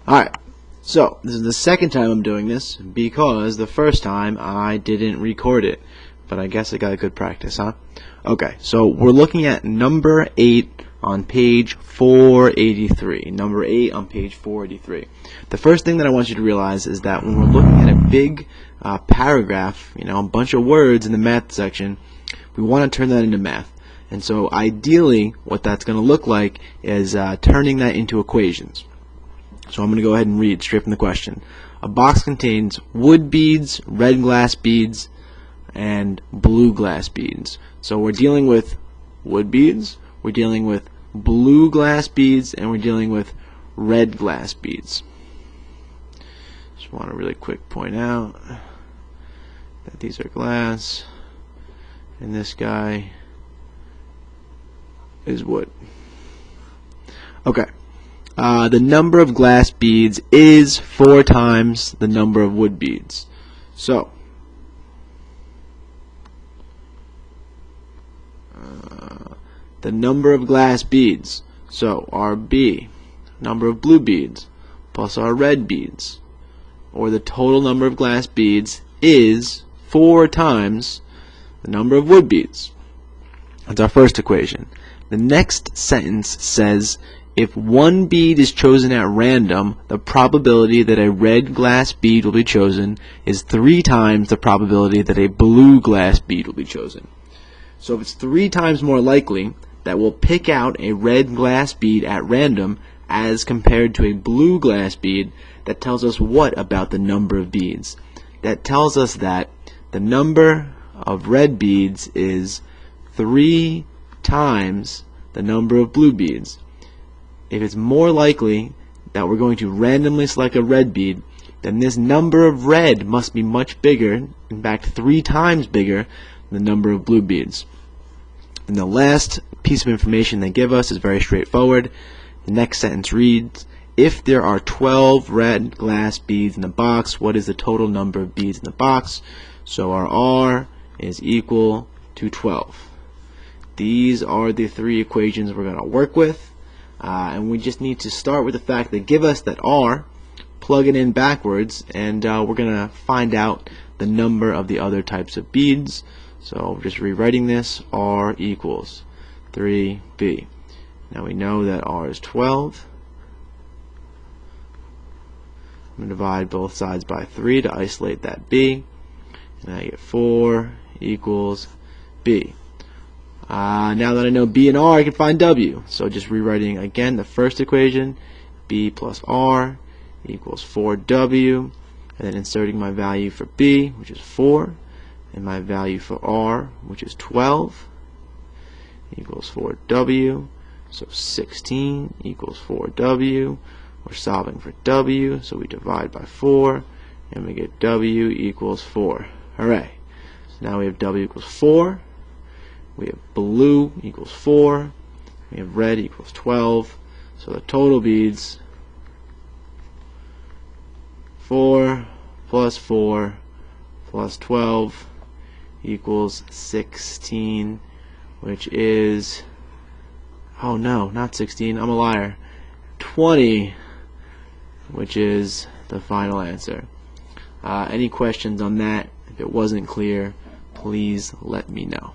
Alright, so this is the second time I'm doing this because the first time I didn't record it. But I guess I got a good practice, huh? Okay, so we're looking at number 8 on page 483. Number 8 on page 483. The first thing that I want you to realize is that when we're looking at a big paragraph, a bunch of words in the math section, we want to turn that into math. And so ideally, what that's going to look like is turning that into equations. So I'm going to go ahead and read straight from the question. A box contains wood beads, red glass beads, and blue glass beads. So we're dealing with wood beads, we're dealing with blue glass beads, and we're dealing with red glass beads. Just want to really quick point out that these are glass, and this guy is wood. Okay. The number of glass beads is 4 times the number of wood beads. So, the number of glass beads, so RB, number of blue beads, plus our red beads, or the total number of glass beads is 4 times the number of wood beads. That's our first equation. The next sentence says, if one bead is chosen at random, the probability that a red glass bead will be chosen is 3 times the probability that a blue glass bead will be chosen. So if it's 3 times more likely that we'll pick out a red glass bead at random as compared to a blue glass bead, that tells us what about the number of beads? That tells us that the number of red beads is 3 times the number of blue beads. If it's more likely that we're going to randomly select a red bead, then this number of red must be much bigger, in fact 3 times bigger than the number of blue beads. And the last piece of information they give us is very straightforward. The next sentence reads, if there are 12 red glass beads in the box, what is the total number of beads in the box? So our R is equal to 12. These are the 3 equations we're going to work with. And we just need to start with the fact they give us that R, plug it in backwards, and we're going to find out the number of the other types of beads. So just rewriting this, R equals 3B. Now we know that R is 12. I'm going to divide both sides by 3 to isolate that B. And I get 4 equals B. Now that I know B and R, I can find W. So just rewriting again the first equation, B plus R equals 4W, and then inserting my value for B, which is 4, and my value for R, which is 12, equals 4W. So 16 equals 4W. We're solving for W, so we divide by 4, and we get W equals 4. Hooray. So now we have W equals 4. We have blue equals 4. We have red equals 12. So the total beads, 4 plus 4 plus 12 equals 16, which is, oh no, not 16, I'm a liar, 20, which is the final answer. Any questions on that? If it wasn't clear, please let me know.